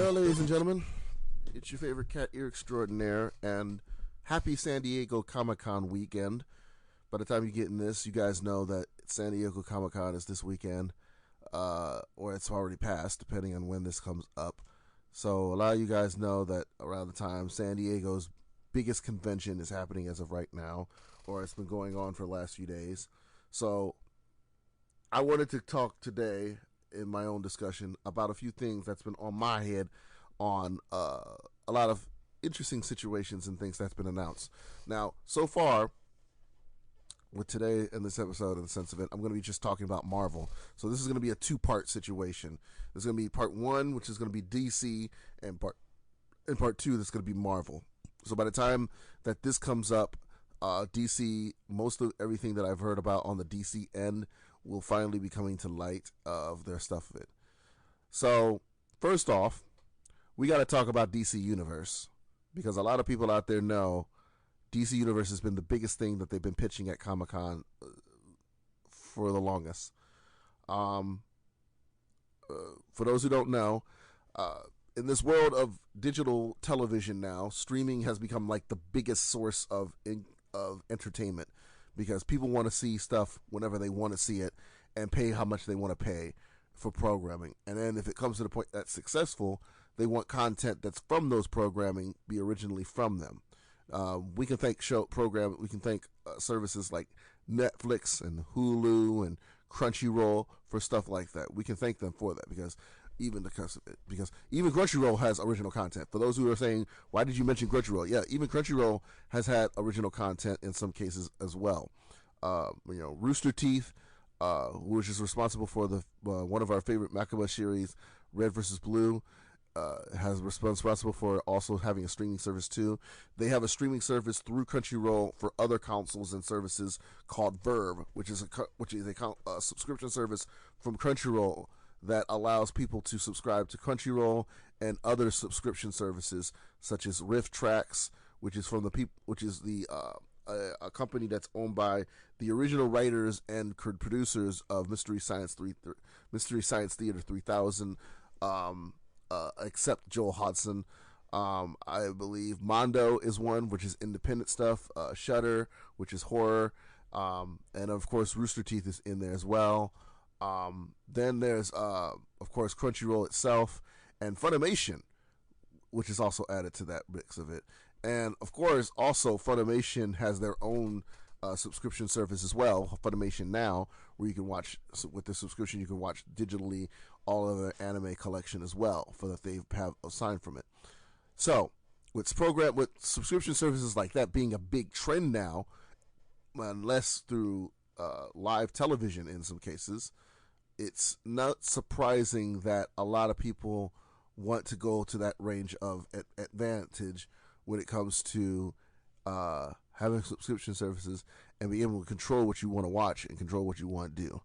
Well, ladies and gentlemen, it's your favorite cat ear extraordinaire, and happy San Diego Comic-Con weekend. By the time you get in this, you guys know that San Diego Comic-Con is this weekend, or it's already passed, depending on when this comes up. So a lot of you guys know that around the time San Diego's biggest convention is happening as of right now, or it's been going on for the last few days. So I wanted to talk today in my own discussion about a few things that's been on my head on a lot of interesting situations and things that's been announced. Now, so far, with today in this episode of the Sense of It, I'm going to be just talking about Marvel. So this is going to be a two-part situation. There's going to be part one, which is going to be DC, and part two, that's going to be Marvel. So by the time that this comes up, DC, most of everything that I've heard about on the DC end will finally be coming to light of their stuff of it. So first off, we got to talk about DC Universe, because a lot of people out there know DC Universe has been the biggest thing that they've been pitching at Comic-Con for the longest. For those who don't know, in this world of digital television now, streaming has become like the biggest source of entertainment, because people want to see stuff whenever they want to see it and pay how much they want to pay for programming. And then if it comes to the point that's successful, they want content that's from those programming be originally from them. We can thank services like Netflix and Hulu and Crunchyroll for stuff like that. We can thank them for that, because even Crunchyroll has original content. For those who are saying, why did you mention Crunchyroll? Yeah, even Crunchyroll has had original content in some cases as well. Rooster Teeth, which is responsible for the one of our favorite Makaba series, Red vs. Blue, has responsible for also having a streaming service too. They have a streaming service through Crunchyroll for other consoles and services called Verve, which is a subscription service from Crunchyroll that allows people to subscribe to Crunchyroll and other subscription services such as Rift Tracks, which is a company that's owned by the original writers and producers of Mystery Science Theater 3000, except Joel Hodgson. I believe Mondo is one, which is independent stuff. Shudder, which is horror, and of course Rooster Teeth is in there as well. Then there's of course Crunchyroll itself and Funimation, which is also added to that mix of it. And of course also Funimation has their own subscription service as well, Funimation Now, where you can watch, with the subscription you can watch digitally all of their anime collection as well, for that they have assigned from it. So with subscription services like that being a big trend now, unless through live television in some cases, it's not surprising that a lot of people want to go to that range of advantage when it comes to having subscription services and be able to control what you want to watch and control what you want to do.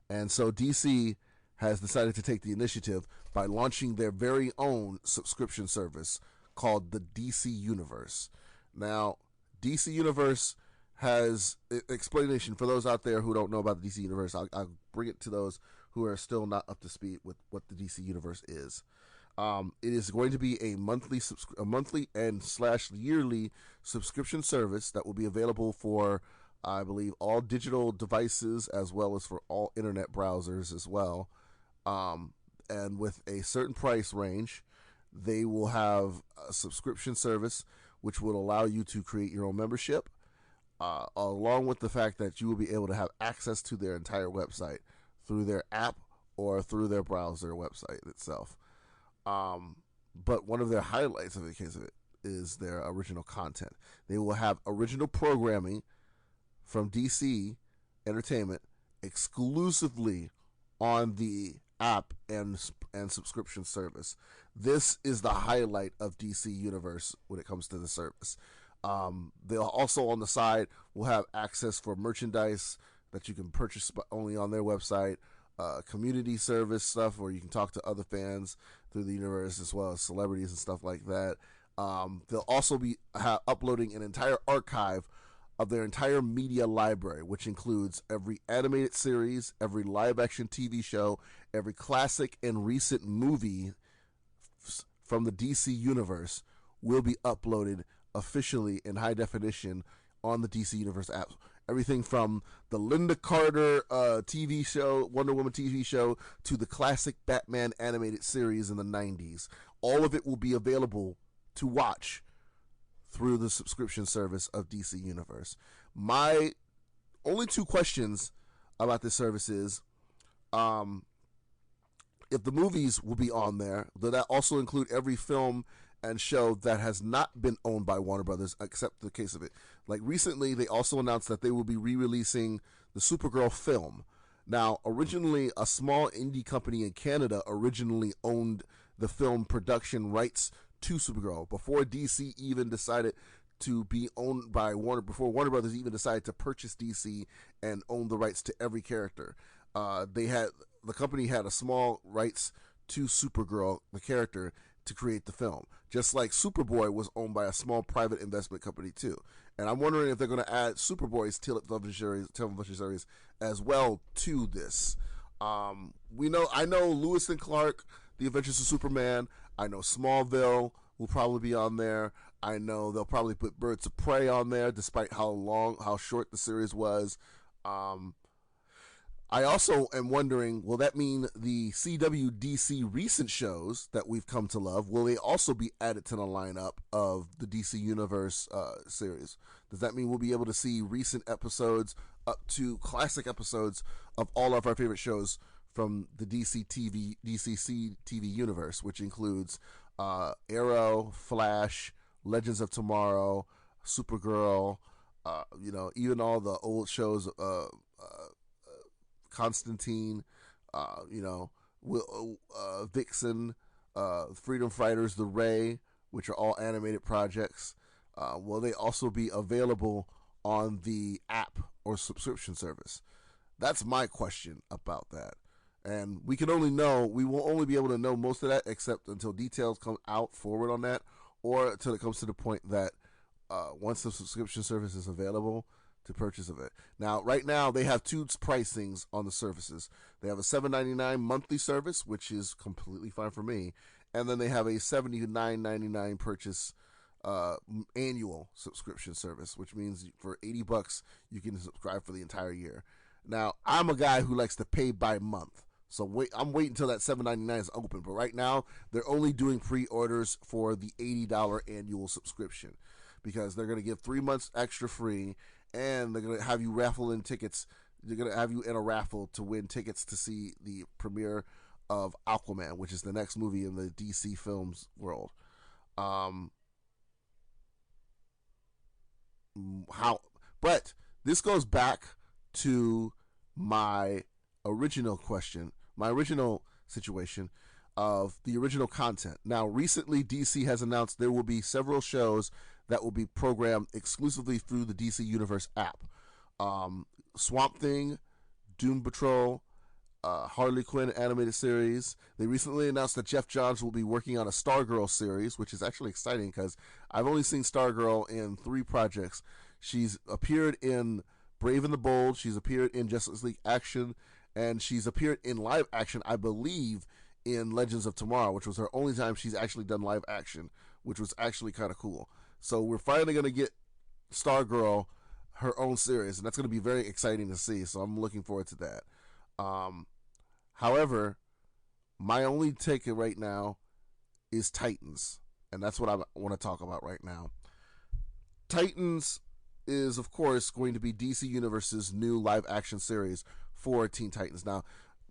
And so DC has decided to take the initiative by launching their very own subscription service called the DC Universe. Now, DC Universe has explanation for those out there who don't know about the DC Universe. I'll bring it to those who are still not up to speed with what the DC Universe is. It is going to be a monthly and yearly subscription service that will be available for, I believe, all digital devices as well as for all internet browsers as well. And with a certain price range, they will have a subscription service which will allow you to create your own membership, along with the fact that you will be able to have access to their entire website through their app or through their browser website itself. But one of their highlights of the case of it is their original content. They will have original programming from DC Entertainment exclusively on the app and subscription service. This is the highlight of DC Universe when it comes to the service. They'll also on the side will have access for merchandise that you can purchase only on their website, community service stuff where you can talk to other fans through the universe as well as celebrities and stuff like that. They'll also be uploading an entire archive of their entire media library, which includes every animated series, every live action TV show, every classic and recent movie from the DC universe will be uploaded officially in high definition on the DC Universe app. Everything from the Linda Carter TV show, Wonder Woman TV show, to the classic Batman animated series in the 90s. All of it will be available to watch through the subscription service of DC Universe. My only two questions about this service is, if the movies will be on there, does that also include every film and show that has not been owned by Warner Brothers, except the case of it? Like recently, they also announced that they will be re-releasing the Supergirl film. Now, originally, a small indie company in Canada originally owned the film production rights to Supergirl before DC even decided to be owned by Warner, before Warner Brothers even decided to purchase DC and own the rights to every character. The company had a small rights to Supergirl, the character, to create the film. Just like Superboy was owned by a small private investment company too. And I'm wondering if they're going to add Superboy's television series as well to this. I know Lewis and Clark, The Adventures of Superman. I know Smallville will probably be on there. I know they'll probably put Birds of Prey on there, despite how short the series was. I also am wondering, will that mean the CWDC recent shows that we've come to love, will they also be added to the lineup of the DC Universe series? Does that mean we'll be able to see recent episodes up to classic episodes of all of our favorite shows from the DCC TV universe, which includes Arrow, Flash, Legends of Tomorrow, Supergirl, even all the old shows, Constantine, Vixen, Freedom Fighters, The Ray, which are all animated projects. Will they also be available on the app or subscription service? That's my question about that. And we will only be able to know most of that except until details come out forward on that, or until it comes to the point that once the subscription service is available, to purchase of it. Now, right now, they have two pricings on the services. They have a $7.99 monthly service, which is completely fine for me, and then they have a $79.99 purchase annual subscription service, which means for $80 you can subscribe for the entire year. Now, I'm a guy who likes to pay by month, so I'm waiting until that $7.99 is open. But right now, they're only doing pre-orders for the $80 annual subscription, because they're going to give 3 months extra free, and they're going to have you raffle in tickets. They're going to have you in a raffle to win tickets to see the premiere of Aquaman, which is the next movie in the DC Films world. But this goes back to my original question, my original situation of the original content. Now, recently, DC has announced there will be several shows that will be programmed exclusively through the DC Universe app. Swamp Thing, Doom Patrol, Harley Quinn animated series. They recently announced that Jeff Johns will be working on a Stargirl series, which is actually exciting because I've only seen Stargirl in 3 projects. She's appeared in Brave and the Bold, she's appeared in Justice League Action, and she's appeared in live action, I believe, in Legends of Tomorrow, which was her only time she's actually done live action, which was actually kind of cool. So we're finally going to get Stargirl her own series, and that's going to be very exciting to see. So I'm looking forward to that. However, my only take right now is Titans, and that's what I want to talk about right now. Titans is, of course, going to be DC Universe's new live action series for Teen Titans. Now,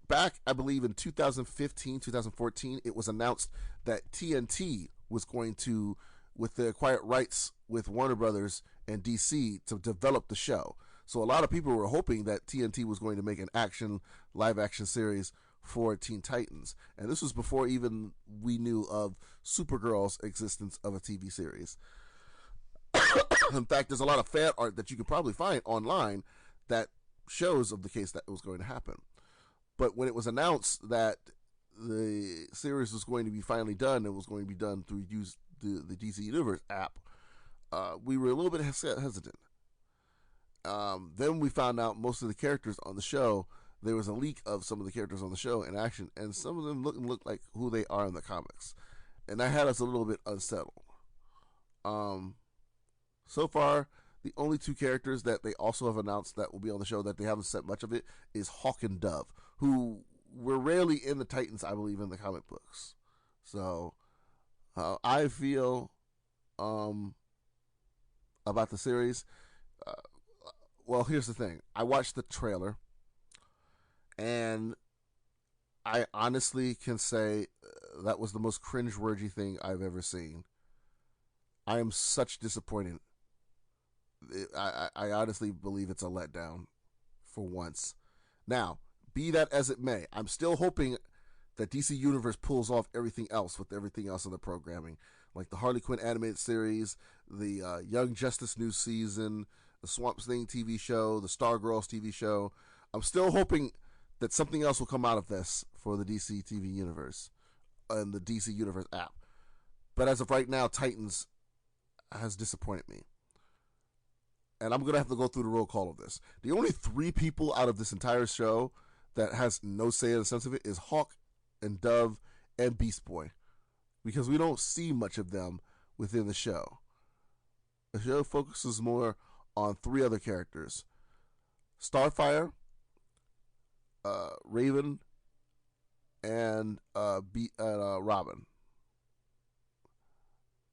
back, I believe, in 2015, 2014, it was announced that TNT was going to, with the acquired rights with Warner Brothers and DC, to develop the show. So a lot of people were hoping that TNT was going to make an live action series for Teen Titans. And this was before even we knew of Supergirl's existence of a TV series. In fact, there's a lot of fan art that you could probably find online that shows of the case that it was going to happen. But when it was announced that the series was going to be finally done, it was going to be done through the DC Universe app, we were a little bit hesitant. Then we found out most of the characters on the show, there was a leak of some of the characters on the show in action, and some of them look like who they are in the comics. and that had us a little bit unsettled. So far, the only two characters that they also have announced that will be on the show that they haven't said much of it is Hawk and Dove, who were rarely in the Titans, I believe, in the comic books. So I feel about the series. Uh, well, here's the thing. I watched the trailer, and I honestly can say that was the most cringeworthy thing I've ever seen. I am such disappointed. I honestly believe it's a letdown for once. Now, be that as it may, I'm still hoping that DC Universe pulls off everything else with everything else in the programming, like the Harley Quinn animated series, the Young Justice new season, the Swamp Thing TV show, the Stargirls TV show. I'm still hoping that something else will come out of this for the DC TV universe and the DC Universe app. But as of right now, Titans has disappointed me. And I'm going to have to go through the roll call of this. The only three people out of this entire show that has no say in the sense of it is Hawk and Dove and Beast Boy. Because we don't see much of them within the show. The show focuses more on three other characters. Starfire, Raven, and Robin.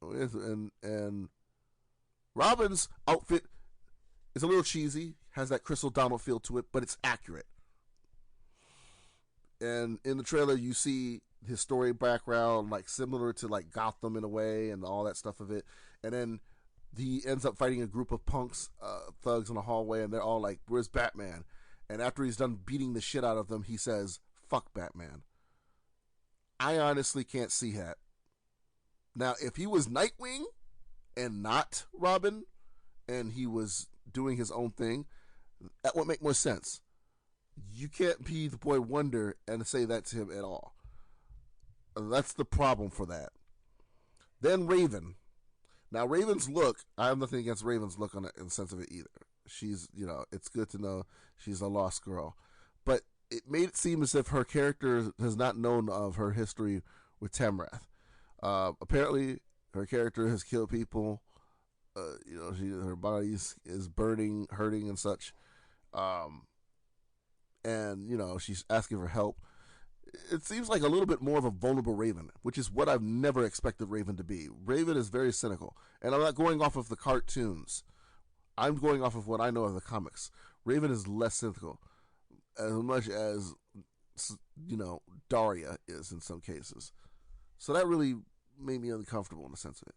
And Robin's outfit is a little cheesy, has that Crystal Donald feel to it, but it's accurate. And in the trailer, you see his story background, like similar to like Gotham in a way, and all that stuff of it. And then he ends up fighting a group of punks, thugs in a hallway, and they're all like, "Where's Batman?" And after he's done beating the shit out of them, he says, "Fuck Batman." I honestly can't see that. Now, if he was Nightwing and not Robin, and he was doing his own thing, that would make more sense. You can't be the Boy Wonder and say that to him at all. That's the problem for that. Then Raven. Now, Raven's look, I have nothing against Raven's look in the sense of it either. She's, it's good to know she's a lost girl. But it made it seem as if her character has not known of her history with Tamrath. Apparently, her character has killed people. Her body is burning, hurting, and such. And she's asking for help. It seems like a little bit more of a vulnerable Raven, which is what I've never expected Raven to be. Raven is very cynical, and I'm not going off of the cartoons. I'm going off of what I know of the comics. Raven is less cynical, as much as Daria is in some cases. So that really made me uncomfortable in the sense of it.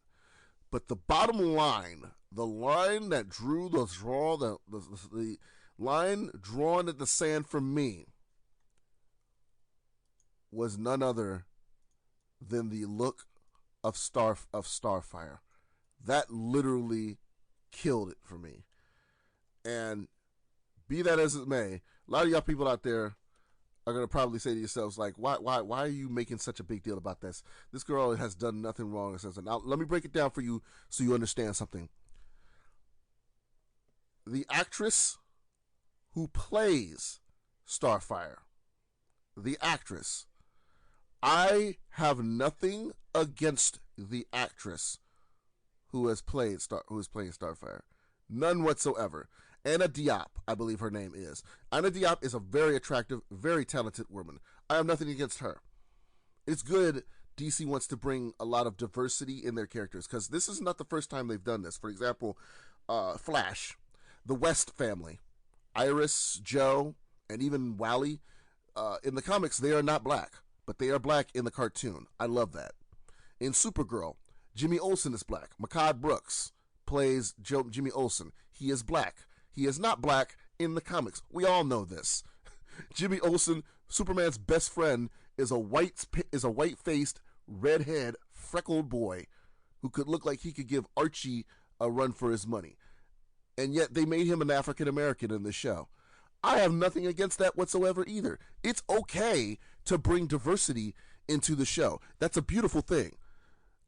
But the bottom line, the line that drew the line drawn in the sand for me, was none other than the look of Starfire. That literally killed it for me. And be that as it may, a lot of y'all people out there are going to probably say to yourselves, like, why are you making such a big deal about this? This girl has done nothing wrong. Now, let me break it down for you so you understand something. The actress who plays Starfire, the actress, I have nothing against the actress who is playing Starfire. None whatsoever. Anna Diop, I believe her name is. Anna Diop is a very attractive, very talented woman. I have nothing against her. It's good DC wants to bring a lot of diversity in their characters, because this is not the first time they've done this. For example, Flash, the West family, Iris, Joe, and even Wally. In the comics, they are not black, but they are black in the cartoon. I love that. In Supergirl, Jimmy Olsen is black. Makad Brooks plays Jimmy Olsen. He is black. He is not black in the comics. We all know this. Jimmy Olsen, Superman's best friend, is a white-faced, redhead, freckled boy who could look like he could give Archie a run for his money. And yet they made him an African American in the show. I have nothing against that whatsoever either. It's okay to bring diversity into the show. That's a beautiful thing.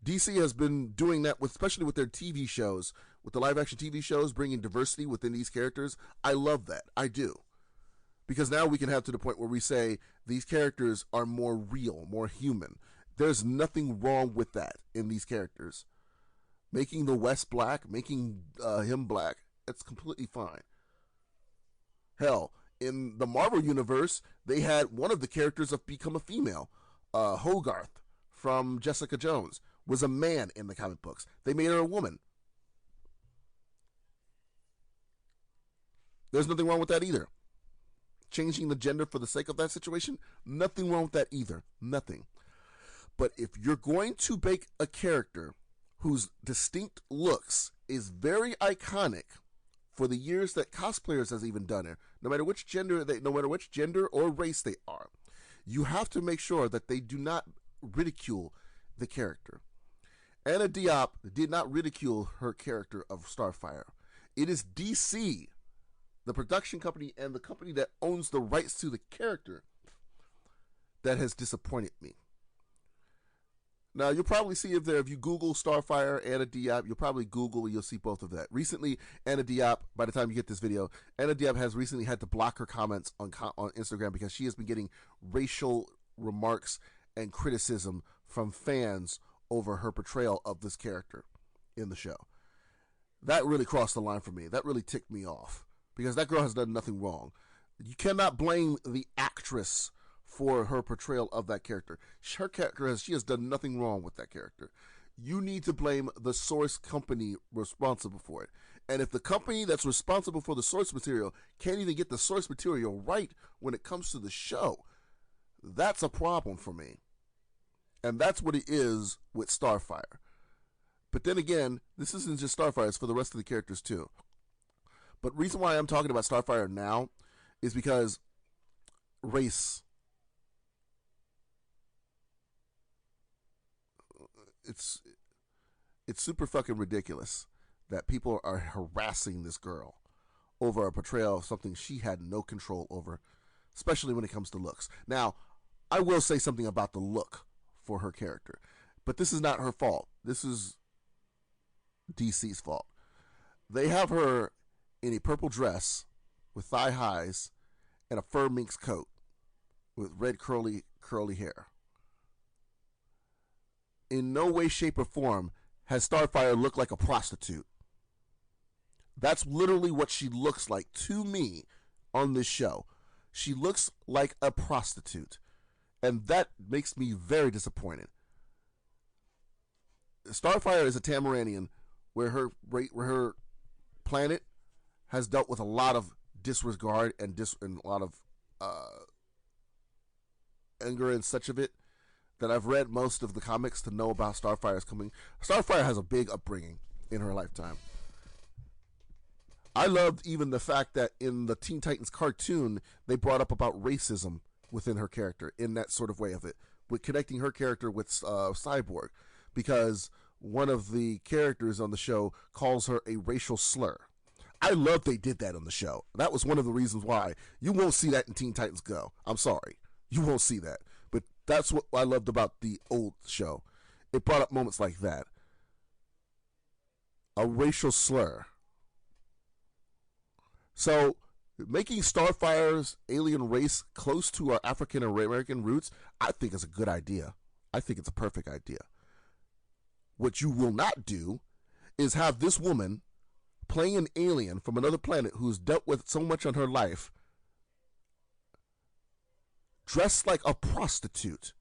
DC has been doing that, especially with their TV shows, with the live-action TV shows, bringing diversity within these characters. I love that. I do. Because now we can have to the point where we say these characters are more real, more human. There's nothing wrong with that in these characters. Making the West black, making him black, that's completely fine. Hell, in the Marvel universe, they had one of the characters of become a female. Hogarth from Jessica Jones was a man in the comic books. They made her a woman. There's nothing wrong with that either. Changing the gender for the sake of that situation, nothing wrong with that either. Nothing. But if you're going to make a character whose distinct looks is very iconic for the years that cosplayers has even done it, no matter which gender or race they are, you have to make sure that they do not ridicule the character. Anna Diop did not ridicule her character of Starfire. It is DC, the production company and the company that owns the rights to the character, that has disappointed me. Now, you'll probably see if you Google Starfire, Anna Diop, you'll see both of that. Recently, Anna Diop, by the time you get this video, Anna Diop has recently had to block her comments on Instagram because she has been getting racial remarks and criticism from fans over her portrayal of this character in the show. That really crossed the line for me. That really ticked me off because that girl has done nothing wrong. You cannot blame the actress for her portrayal of that character. Her character she has done nothing wrong with that character. You need to blame the source company responsible for it. And if the company that's responsible for the source material can't even get the source material right when it comes to the show, that's a problem for me. And that's what it is with Starfire. But then again, this isn't just Starfire, it's for the rest of the characters too. But the reason why I'm talking about Starfire now is because race. It's super fucking ridiculous that people are harassing this girl over a portrayal of something she had no control over, especially when it comes to looks. Now, I will say something about the look for her character, but this is not her fault. This is DC's fault. They have her in a purple dress with thigh highs and a fur minx coat with red curly hair. In no way, shape, or form has Starfire looked like a prostitute. That's literally what she looks like to me on this show. She looks like a prostitute. And that makes me very disappointed. Starfire is a Tamaranian where her planet has dealt with a lot of disregard and a lot of anger and such of it, that I've read most of the comics to know about Starfire's coming. Starfire has a big upbringing in her lifetime. I loved even the fact that in the Teen Titans cartoon, they brought up about racism within her character in that sort of way of it, with connecting her character with Cyborg, because one of the characters on the show calls her a racial slur. I love they did that on the show. That was one of the reasons why you won't see that in Teen Titans Go. I'm sorry. You won't see that. But that's what I loved about the old show. It brought up moments like that. A racial slur. So, making Starfire's alien race close to our African American roots, I think is a good idea. I think it's a perfect idea. What you will not do is have this woman playing an alien from another planet who's dealt with so much on her life dressed like a prostitute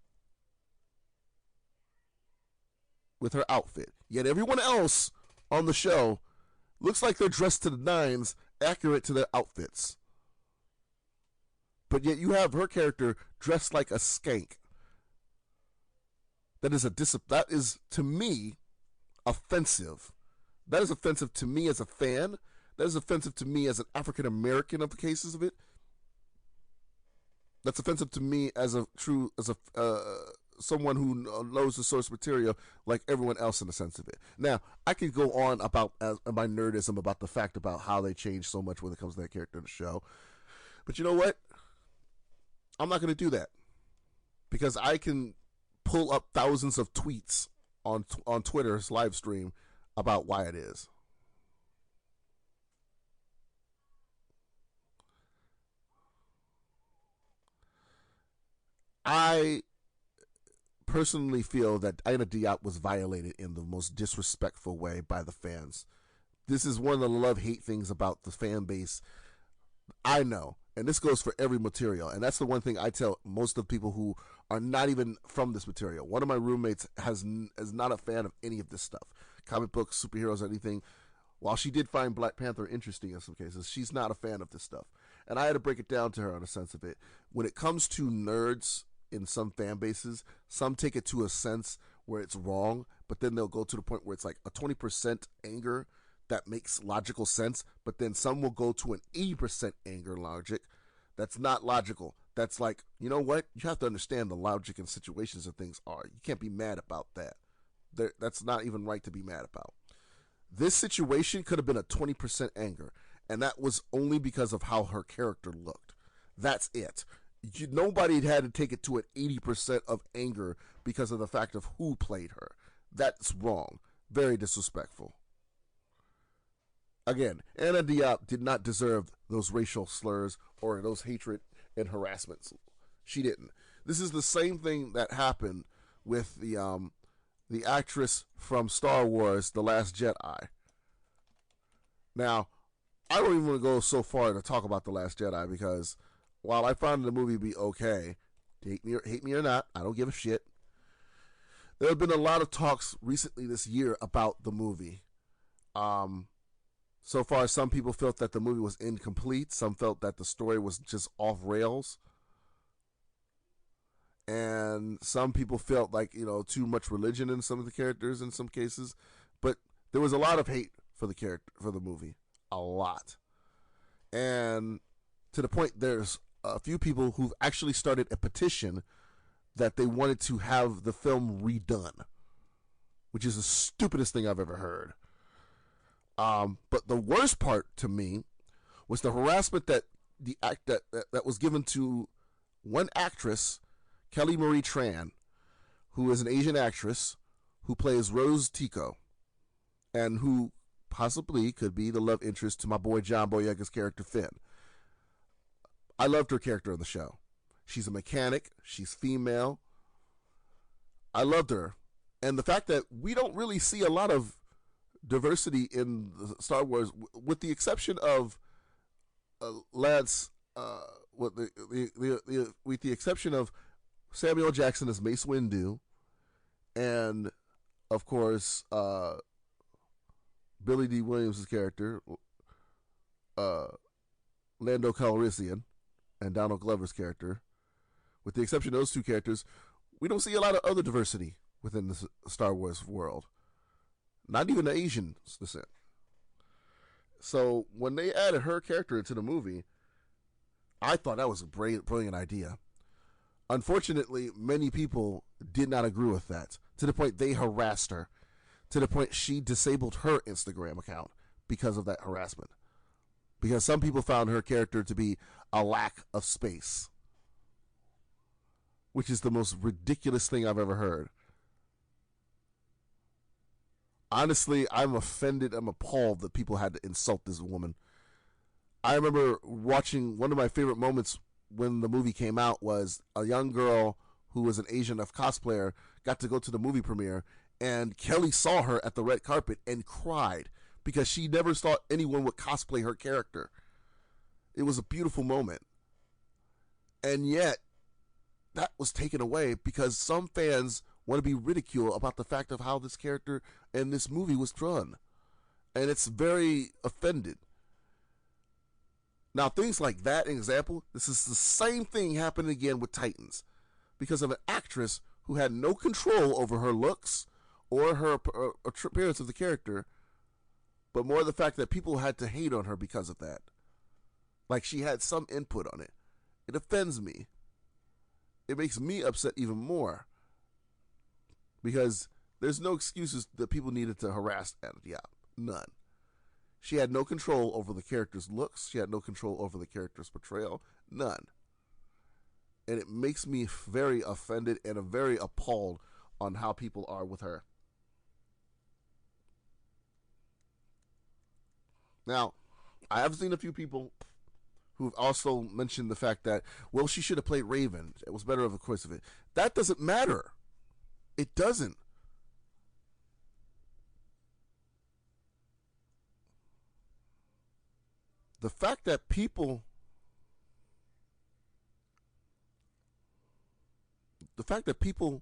with her outfit. Yet everyone else on the show looks like they're dressed to the nines, accurate to their outfits. But yet you have her character dressed like a skank. That is to me offensive. That is offensive to me as a fan. That is offensive to me as an African American of the cases of it. That's offensive to me as someone who knows the source material like everyone else in the sense of it. Now, I could go on about my nerdism about the fact about how they changed so much when it comes to that character in the show. But you know what? I'm not going to do that because I can pull up thousands of tweets on Twitter's live stream about why it is. personally feel that Aina Diop was violated in the most disrespectful way by the fans. This is one of the love-hate things about the fan base. I know, and this goes for every material, and that's the one thing I tell most of the people who are not even from this material. One of my roommates is not a fan of any of this stuff, comic books, superheroes, anything. While she did find Black Panther interesting in some cases, she's not a fan of this stuff. And I had to break it down to her on a sense of it. When it comes to nerds in some fan bases, some take it to a sense where it's wrong, but then they'll go to the point where it's like a 20% anger that makes logical sense, but then some will go to an 80% anger logic that's not logical. That's like, you know what? You have to understand the logic and situations of things are. You can't be mad about that. That's not even right to be mad about. This situation could have been a 20% anger, and that was only because of how her character looked. That's it. Nobody had to take it to an 80% of anger because of the fact of who played her. That's wrong. Very disrespectful. Again, Aina Diop did not deserve those racial slurs or those hatred and harassments. She didn't. This is the same thing that happened with the actress from Star Wars, The Last Jedi. Now, I don't even want to go so far to talk about The Last Jedi because while I found the movie to be okay, hate me or not, I don't give a shit. There have been a lot of talks recently this year about the movie. So far, some people felt that the movie was incomplete. Some felt that the story was just off rails. And some people felt like, too much religion in some of the characters in some cases. But there was a lot of hate for the movie. A lot. And to the point, there's a few people who've actually started a petition that they wanted to have the film redone, which is the stupidest thing I've ever heard. But the worst part to me was the harassment that was given to one actress, Kelly Marie Tran, who is an Asian actress who plays Rose Tico, and who possibly could be the love interest to my boy John Boyega's character Finn. I loved her character on the show. She's a mechanic. She's female. I loved her. And the fact that we don't really see a lot of diversity in Star Wars, with the exception of Lance, with the exception of Samuel Jackson as Mace Windu, and of course Billy D. Williams' character, Lando Calrissian, and Donald Glover's character. With the exception of those two characters, we don't see a lot of other diversity within the Star Wars world. Not even the Asian descent. So when they added her character into the movie, I thought that was a brilliant idea. Unfortunately, many people did not agree with that, to the point they harassed her, to the point she disabled her Instagram account because of that harassment. Because some people found her character to be a lack of space, which is the most ridiculous thing I've ever heard. Honestly, I'm offended. I'm appalled that people had to insult this woman. I remember watching, one of my favorite moments when the movie came out was a young girl who was an Asian cosplayer got to go to the movie premiere, and Kelly saw her at the red carpet and cried because she never thought anyone would cosplay her character. It was a beautiful moment. And yet, that was taken away because some fans want to be ridiculed about the fact of how this character and this movie was drawn. And it's very offended. Now, things like that, an example, this is the same thing happening again with Titans. Because of an actress who had no control over her looks or her appearance of the character, but more the fact that people had to hate on her because of that. Like she had some input on it. It offends me. It makes me upset even more. Because there's no excuses that people needed to harass Aina Diop. None. She had no control over the character's looks. She had no control over the character's portrayal. None. And it makes me very offended and very appalled on how people are with her. Now, I have seen a few people who've also mentioned the fact that, well, she should have played Raven. It was better of a course of it. That doesn't matter. It doesn't. The fact that people the fact that people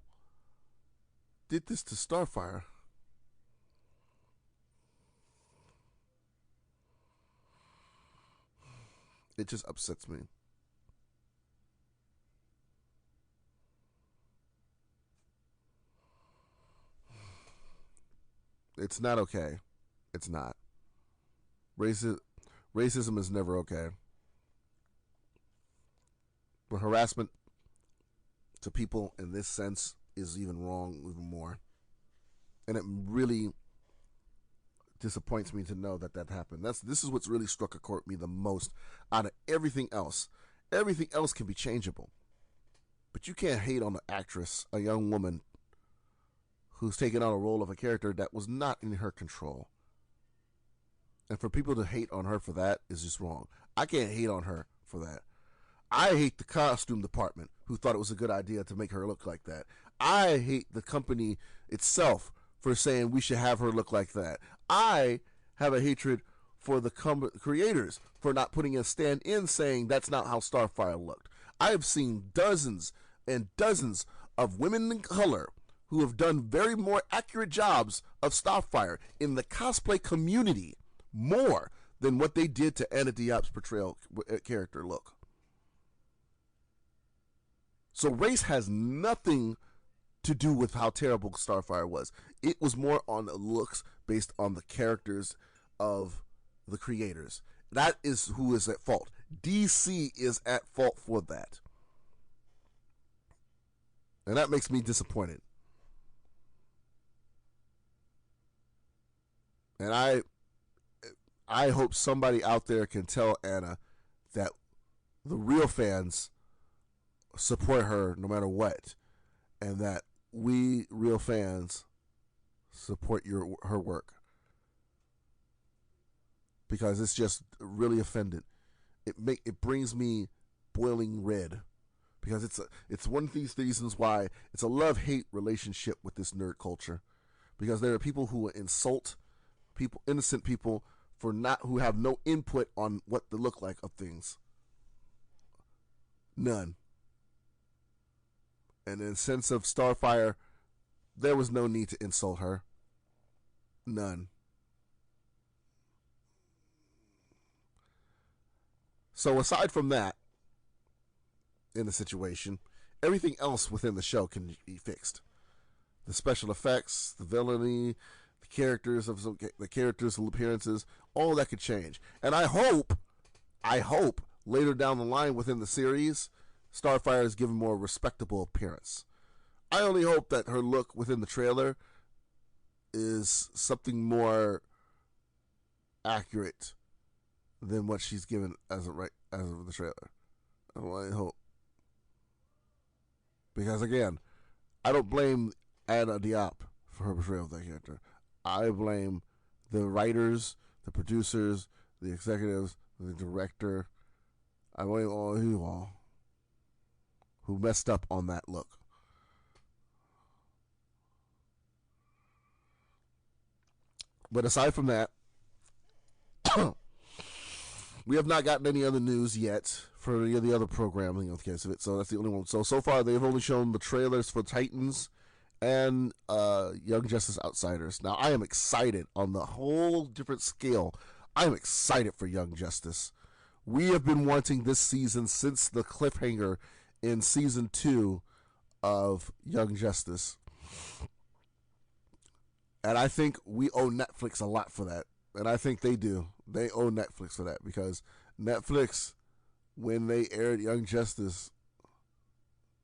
did this to Starfire, it just upsets me. It's not okay. It's not. Raci- Racism is never okay. But harassment to people in this sense is even wrong, even more. And it really disappoints me to know that that happened. This is what's really struck a chord with me the most out of everything else. Everything else can be changeable, but you can't hate on an actress, a young woman who's taken on a role of a character that was not in her control. And for people to hate on her for that is just wrong. I can't hate on her for that. I hate the costume department who thought it was a good idea to make her look like that. I hate the company itself for saying we should have her look like that. I have a hatred for the creators for not putting a stand-in saying that's not how Starfire looked. I have seen dozens and dozens of women in color who have done very more accurate jobs of Starfire in the cosplay community more than what they did to Anna Diop's portrayal character look. So race has nothing to do with how terrible Starfire was. It was more on the looks based on the characters of the creators. That is who is at fault. DC is at fault for that. And that makes me disappointed. And I hope somebody out there can tell Anna that the real fans support her no matter what, and that we real fans support her work, because it's just really offended. It brings me boiling red, because it's one of these reasons why it's a love-hate relationship with this nerd culture, because there are people who insult people, innocent people, who have no input on what the look like of things. None. And in the sense of Starfire, there was no need to insult her. None. So aside from that, in the situation, everything else within the show can be fixed. The special effects, the villainy, the characters' appearances, all that could change. And I hope later down the line within the series, Starfire is given more respectable appearance. I only hope that her look within the trailer is something more accurate than what she's given as of the trailer. I hope, because again, I don't blame Anna Diop for her portrayal of that character. I blame the writers, the producers, the executives, the director. I blame all you all who messed up on that look. But aside from that, we have not gotten any other news yet for any of the other programming of the case of it. So that's the only one. So far, they've only shown the trailers for Titans and Young Justice Outsiders. Now, I am excited on the whole different scale. I am excited for Young Justice. We have been wanting this season since the cliffhanger in season 2 of Young Justice. And I think we owe Netflix a lot for that. And I think they do. They owe Netflix for that, because Netflix, when they aired Young Justice,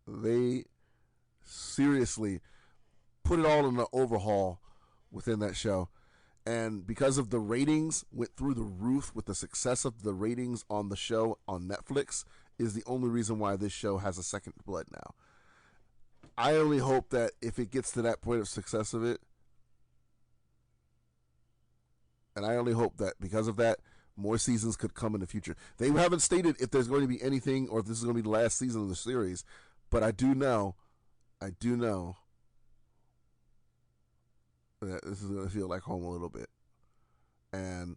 they seriously put it all in an overhaul within that show. And because of the ratings, went through the roof with the success of the ratings on the show on Netflix, is the only reason why this show has a second blood now. I only hope that if it gets to that point of success of it, and I only hope that because of that, more seasons could come in the future. They haven't stated if there's going to be anything or if this is going to be the last season of the series, but I do know This is going to feel like home a little bit. And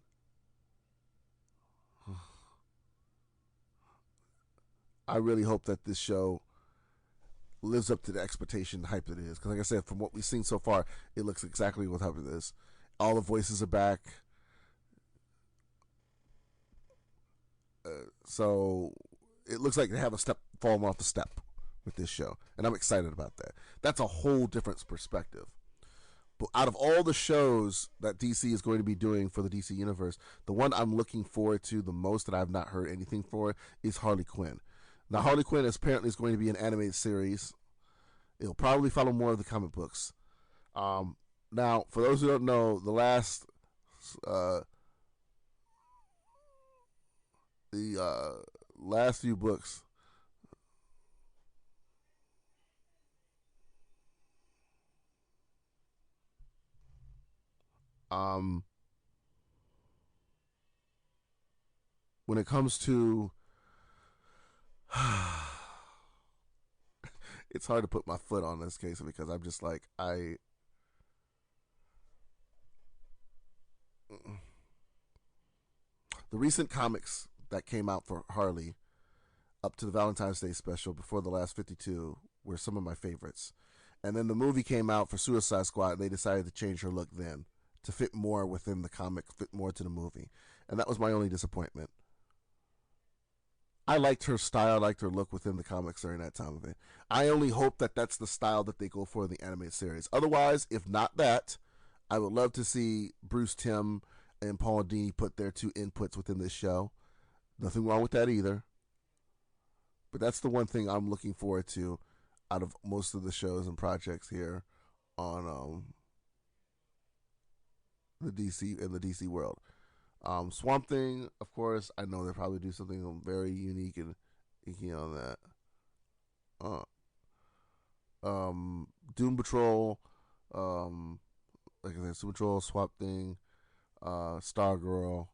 I really hope that this show lives up to the expectation and hype that it is. Because, like I said, from what we've seen so far, it looks exactly what hype it is. All the voices are back. So it looks like they have a step falling off the step with this show. And I'm excited about that. That's a whole different perspective. But out of all the shows that DC is going to be doing for the DC Universe, the one I'm looking forward to the most that I've not heard anything for is Harley Quinn. Now, Harley Quinn is apparently is going to be an animated series. It'll probably follow more of the comic books. Now, for those who don't know, uh, the last few books, um, when it comes to, it's hard to put my foot on this case because I'm just like the recent comics that came out for Harley up to the Valentine's Day special before the last 52 were some of my favorites. And then the movie came out for Suicide Squad and they decided to change her look then to fit more within the comic, fit more to the movie. And that was my only disappointment. I liked her style, I liked her look within the comics during that time of it. I only hope that that's the style that they go for in the animated series. Otherwise, if not that, I would love to see Bruce Timm and Paul Dini put their two inputs within this show. Nothing wrong with that either. But that's the one thing I'm looking forward to out of most of the shows and projects here on the DC in the DC world. Swamp Thing, of course, I know they'll probably do something very unique and icky on that. Uh, Doom Patrol, um, like I said, Super Patrol, Swamp Thing, Stargirl.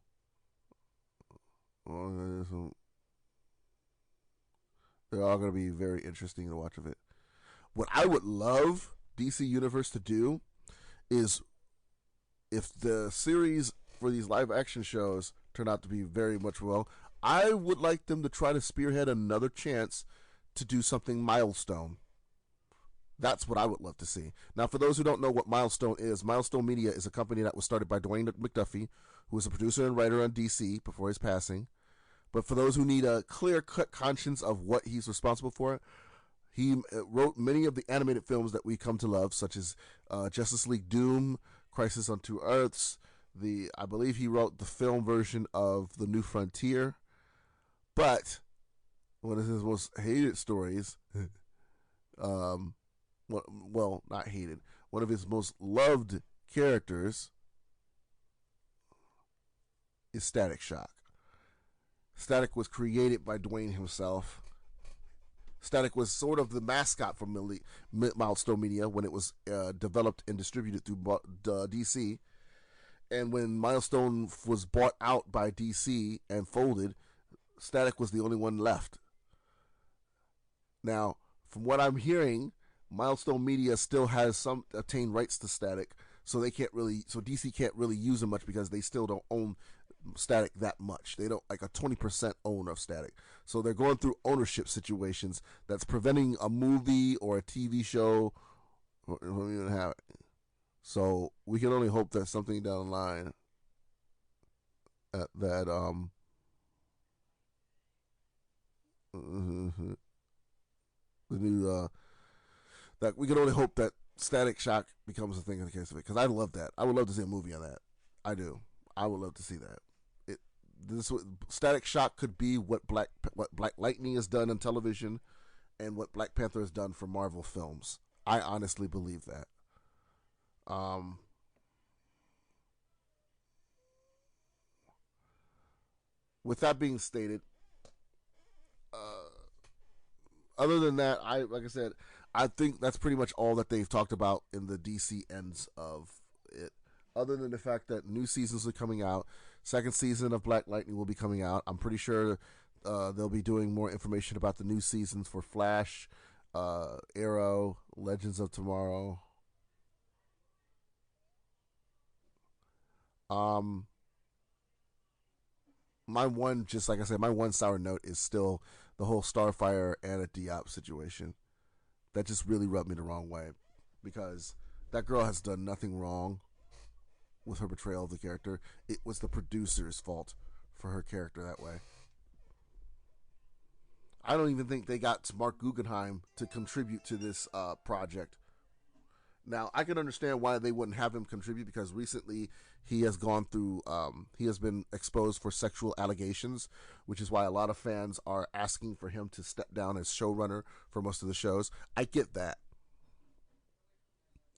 They're all going to be very interesting to watch of it. What I would love DC Universe to do is if the series for these live action shows turn out to be very much well, I would like them to try to spearhead another chance to do something milestone. That's what I would love to see. Now, for those who don't know what Milestone is, Milestone Media is a company that was started by Dwayne McDuffie, who was a producer and writer on DC before his passing. But for those who need a clear cut conscience of what he's responsible for, he wrote many of the animated films that we come to love, such as Justice League Doom, Crisis on Two Earths. I believe he wrote the film version of The New Frontier. But one of his most hated stories, well, not hated, one of his most loved characters is Static Shock. Static was created by Dwayne himself. Static was sort of the mascot for Milestone Media when it was developed and distributed through DC. And when Milestone was bought out by DC and folded, Static was the only one left. Now, from what I'm hearing, Milestone Media still has some obtained rights to Static, so DC can't really use them much because they still don't own Static that much. They don't like a 20% owner of Static. So they're going through ownership situations that's preventing a movie or a TV show from even having it. So we can only hope that something down the line that the new that we can only hope that Static Shock becomes a thing in the case of it, because I love that. I would love to see a movie on that. I do. I would love to see that. This Static Shock could be what Black Lightning has done on television, and what Black Panther has done for Marvel films. I honestly believe that. Um, with that being stated, other than that, like I said, I think that's pretty much all that they've talked about in the DC ends of it. Other than the fact that new seasons are coming out, second season of Black Lightning will be coming out. I'm pretty sure they'll be doing more information about the new seasons for Flash, Arrow, Legends of Tomorrow. Um, my one, just like I said, my one sour note is still the whole Starfire and a Diop situation. That just really rubbed me the wrong way because that girl has done nothing wrong with her portrayal of the character. It was the producer's fault for her character that way. I don't even think they got Mark Guggenheim to contribute to this project. Now, I can understand why they wouldn't have him contribute because recently he has gone through, he has been exposed for sexual allegations, which is why a lot of fans are asking for him to step down as showrunner for most of the shows. I get that.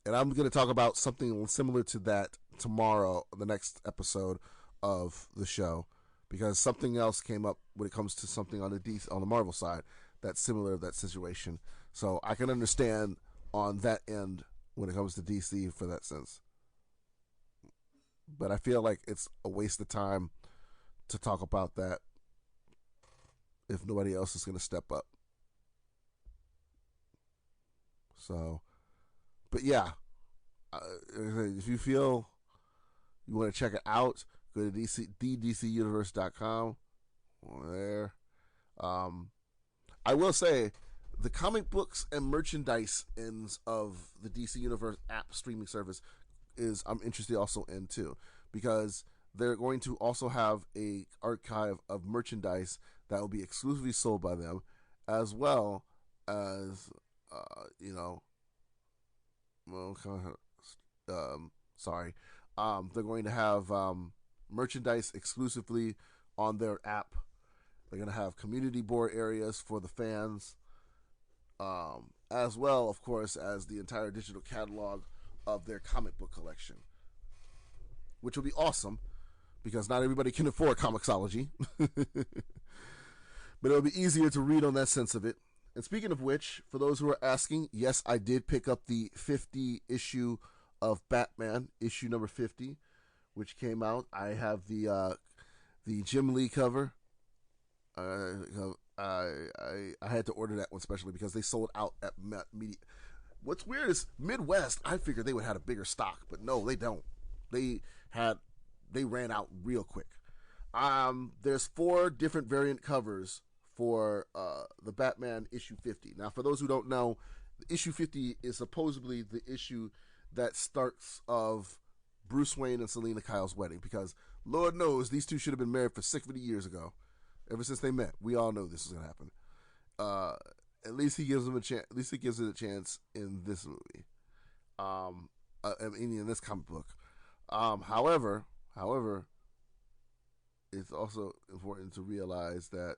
And I'm going to talk about something similar to that tomorrow, the next episode of the show, because something else came up when it comes to something on the on the Marvel side that's similar to that situation. So I can understand on that end when it comes to DC for that sense. But I feel like it's a waste of time to talk about that if nobody else is going to step up. So, but yeah, if you feel you want to check it out, go to DCUniverse.com. There. Um, I will say the comic books and merchandise ends of the DC Universe app streaming service is I'm interested also in too, because they're going to also have a archive of merchandise that will be exclusively sold by them, as well as you know, well, sorry, they're going to have merchandise exclusively on their app. They're going to have community board areas for the fans, as well, of course, as the entire digital catalog of their comic book collection, which will be awesome because not everybody can afford Comixology. But it'll be easier to read on that sense of it. And speaking of which, for those who are asking, yes, I did pick up the 50 issue of Batman, issue number 50, which came out. I have the Jim Lee cover. I had to order that one specially because they sold out at media. What's weird is Midwest. I figured they would have a bigger stock, but no, they don't. They ran out real quick. There's 4 different variant covers for the Batman issue 50. Now, for those who don't know, issue 50 is supposedly the issue that starts of Bruce Wayne and Selina Kyle's wedding, because Lord knows these two should have been married for 60 years ago. Ever since they met, we all know this is gonna happen. At least he gives them a chance. At least he gives it a chance in this movie. In this comic book. However, it's also important to realize that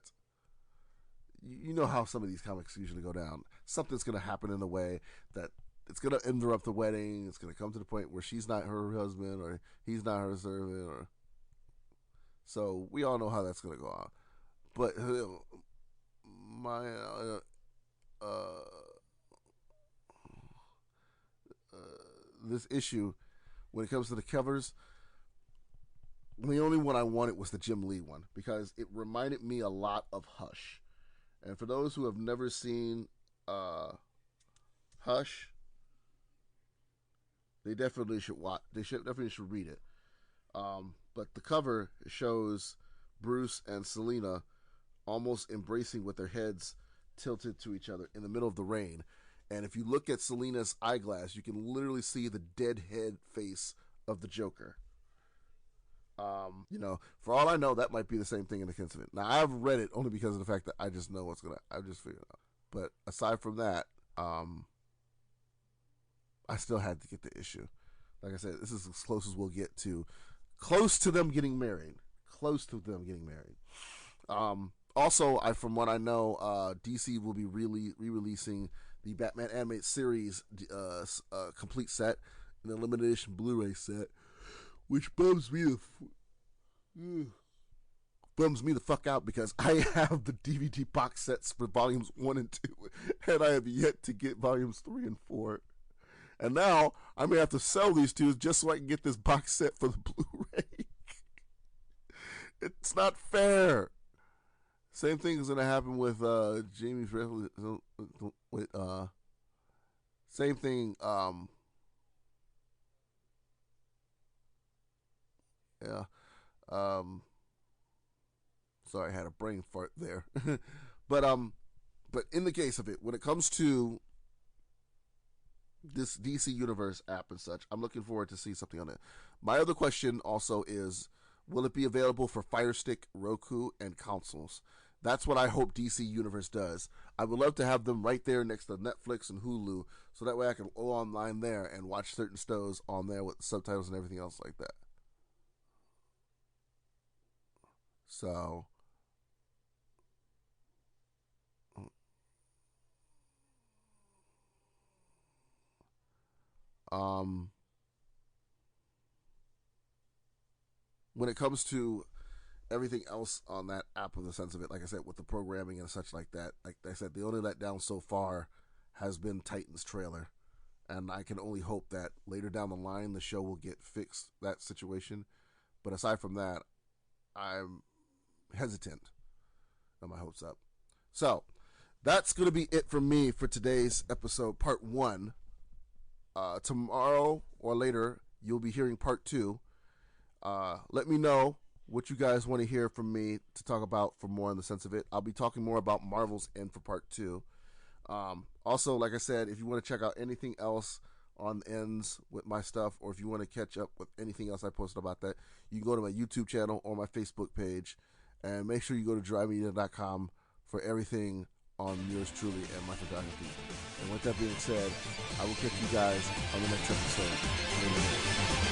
you know how some of these comics usually go down. Something's going to happen in a way that it's going to interrupt the wedding. It's going to come to the point where she's not her husband or he's not her servant. So we all know how that's going to go on. But my this issue, when it comes to the covers, the only one I wanted was the Jim Lee one because it reminded me a lot of Hush. And for those who have never seen Hush, they definitely should watch. Definitely should read it. But the cover shows Bruce and Selina almost embracing with their heads tilted to each other in the middle of the rain. And if you look at Selina's eyeglass, you can literally see the dead head face of the Joker. For all I know, that might be the same thing in the incident. Now, I've read it only because of the fact that I just know I just figured it out. But aside from that, I still had to get the issue. Like I said, this is as close as we'll get to, close to them getting married. Also, from what I know, DC will be re-releasing the Batman animated series complete set, an limited edition Blu-ray set, which bums me the fuck out because I have the DVD box sets for volumes 1 and 2, and I have yet to get volumes 3 and 4. And now I may have to sell these two just so I can get this box set for the Blu-ray. It's not fair. Same thing is going to happen with Jamie's with same thing. Yeah. Um, sorry, I had a brain fart there. but but in the case of it, when it comes to this DC Universe app and such, I'm looking forward to see something on it. My other question also is, will it be available for Fire Stick, Roku, and consoles? That's what I hope DC Universe does. I would love to have them right there next to Netflix and Hulu, so that way I can go online there and watch certain shows on there with subtitles and everything else like that. So, um, when it comes to everything else on that app, in the sense of it, like I said, with the programming and such like that, like I said, the only letdown so far has been Titan's trailer, and I can only hope that later down the line the show will get fixed that situation. But aside from that, I'm hesitant and my hopes up. So that's going to be it from me for today's episode, part one. Tomorrow or later, you'll be hearing part two. Let me know what you guys want to hear from me to talk about for more in the sense of it. I'll be talking more about Marvel's End for part two. Also, like I said, if you want to check out anything else on ends with my stuff, or if you want to catch up with anything else I posted about that, you can go to my YouTube channel or my Facebook page, and make sure you go to drymedia.com for everything on yours truly and my photography. And with that being said, I will catch you guys on the next episode.